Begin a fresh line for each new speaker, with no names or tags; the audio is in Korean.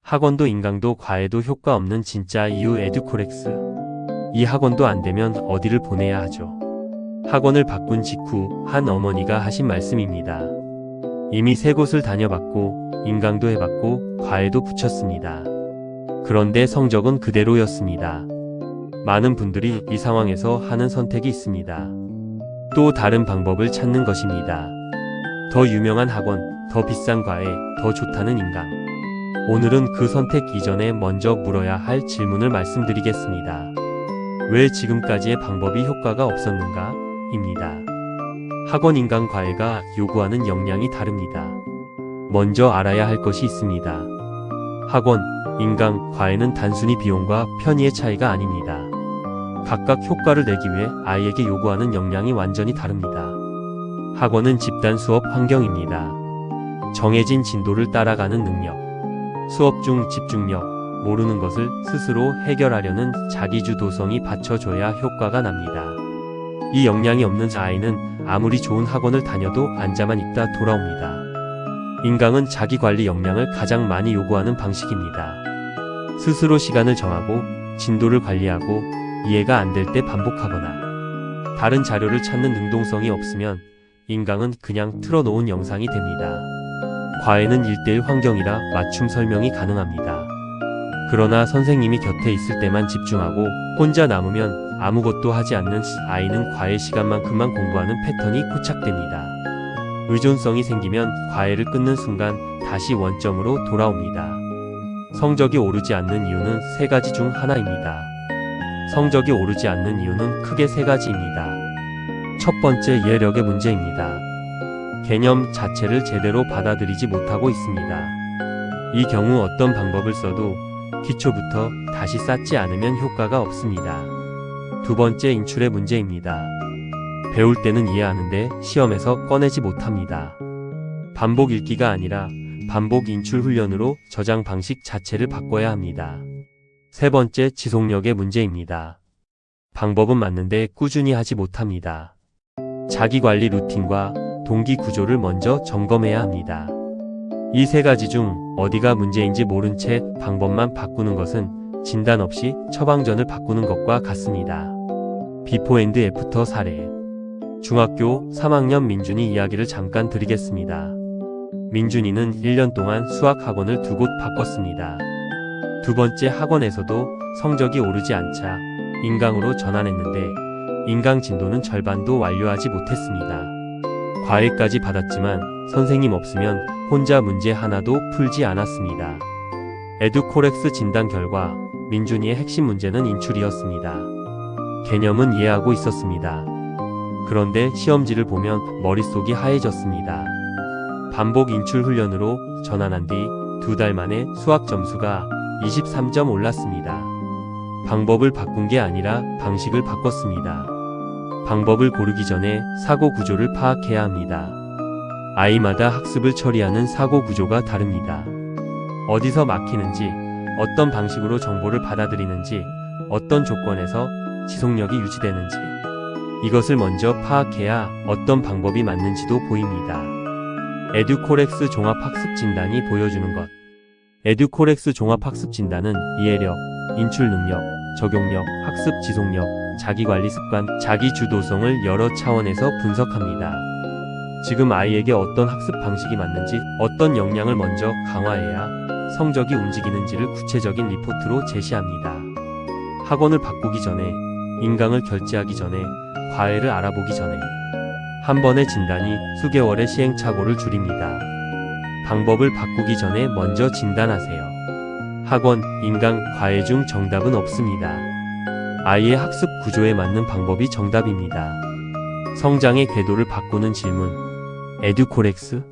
학원도 인강도 과외도 효과 없는 진짜 이유 에듀코렉스. 이 학원도 안 되면 어디를 보내야 하죠? 학원을 바꾼 직후 한 어머니가 하신 말씀입니다. 이미 3곳을 다녀봤고 인강도 해봤고 과외도 붙였습니다. 그런데 성적은 그대로였습니다. 많은 분들이 이 상황에서 하는 선택이 있습니다. 또 다른 방법을 찾는 것입니다. 더 유명한 학원, 더 비싼 과외, 더 좋다는 인강. 오늘은 그 선택 이전에 먼저 물어야 할 질문을 말씀드리겠습니다. 왜 지금까지의 방법이 효과가 없었는가? 입니다. 학원 인강 과외가 요구하는 역량이 다릅니다. 먼저 알아야 할 것이 있습니다. 학원, 인강, 과외는 단순히 비용과 편의의 차이가 아닙니다. 각각 효과를 내기 위해 아이에게 요구하는 역량이 완전히 다릅니다. 학원은 집단 수업 환경입니다. 정해진 진도를 따라가는 능력, 수업 중 집중력, 모르는 것을 스스로 해결하려는 자기주도성이 받쳐줘야 효과가 납니다. 이 역량이 없는 아이는 아무리 좋은 학원을 다녀도 앉아만 있다 돌아옵니다. 인강은 자기관리 역량을 가장 많이 요구하는 방식입니다. 스스로 시간을 정하고 진도를 관리하고 이해가 안 될 때 반복하거나 다른 자료를 찾는 능동성이 없으면 인강은 그냥 틀어놓은 영상이 됩니다. 과외는 1:1 환경이라 맞춤 설명이 가능합니다. 그러나 선생님이 곁에 있을 때만 집중하고 혼자 남으면 아무것도 하지 않는 아이는 과외 시간만큼만 공부하는 패턴이 고착됩니다. 의존성이 생기면 과외를 끊는 순간 다시 원점으로 돌아옵니다. 성적이 오르지 않는 이유는 3가지 중 하나입니다. 성적이 오르지 않는 이유는 크게 3가지입니다. 첫 번째, 이해력의 문제입니다. 개념 자체를 제대로 받아들이지 못하고 있습니다. 이 경우 어떤 방법을 써도 기초부터 다시 쌓지 않으면 효과가 없습니다. 두 번째, 인출의 문제입니다. 배울 때는 이해하는데 시험에서 꺼내지 못합니다. 반복 읽기가 아니라 반복 인출 훈련으로 저장 방식 자체를 바꿔야 합니다. 세 번째, 지속력의 문제입니다. 방법은 맞는데 꾸준히 하지 못합니다. 자기관리 루틴과 동기 구조를 먼저 점검해야 합니다. 이 3가지 중 어디가 문제인지 모른 채 방법만 바꾸는 것은 진단 없이 처방전을 바꾸는 것과 같습니다. 비포 앤드 애프터 사례. 중학교 3학년 민준이 이야기를 잠깐 드리겠습니다. 민준이는 1년 동안 수학 학원을 2곳 바꿨습니다. 두 번째 학원에서도 성적이 오르지 않자 인강으로 전환했는데 인강 진도는 절반도 완료하지 못했습니다. 과외까지 받았지만 선생님 없으면 혼자 문제 하나도 풀지 않았습니다. 에듀코렉스 진단 결과 민준이의 핵심 문제는 인출이었습니다. 개념은 이해하고 있었습니다. 그런데 시험지를 보면 머릿속이 하얘졌습니다. 반복 인출 훈련으로 전환한 뒤 2달 만에 수학 점수가 23점 올랐습니다. 방법을 바꾼 게 아니라 방식을 바꿨습니다. 방법을 고르기 전에 사고 구조를 파악해야 합니다. 아이마다 학습을 처리하는 사고 구조가 다릅니다. 어디서 막히는지, 어떤 방식으로 정보를 받아들이는지, 어떤 조건에서 지속력이 유지되는지, 이것을 먼저 파악해야 어떤 방법이 맞는지도 보입니다. 에듀코렉스 종합학습진단이 보여주는 것. 에듀코렉스 종합학습진단은 이해력, 인출 능력, 적용력, 학습 지속력, 자기관리 습관, 자기주도성을 여러 차원에서 분석합니다. 지금 아이에게 어떤 학습 방식이 맞는지, 어떤 역량을 먼저 강화해야 성적이 움직이는지를 구체적인 리포트로 제시합니다. 학원을 바꾸기 전에, 인강을 결제하기 전에, 과외를 알아보기 전에 한 번의 진단이 수개월의 시행착오를 줄입니다. 방법을 바꾸기 전에 먼저 진단하세요. 학원, 인강, 과외 중 정답은 없습니다. 아이의 학습 구조에 맞는 방법이 정답입니다. 성장의 궤도를 바꾸는 질문. 에듀코렉스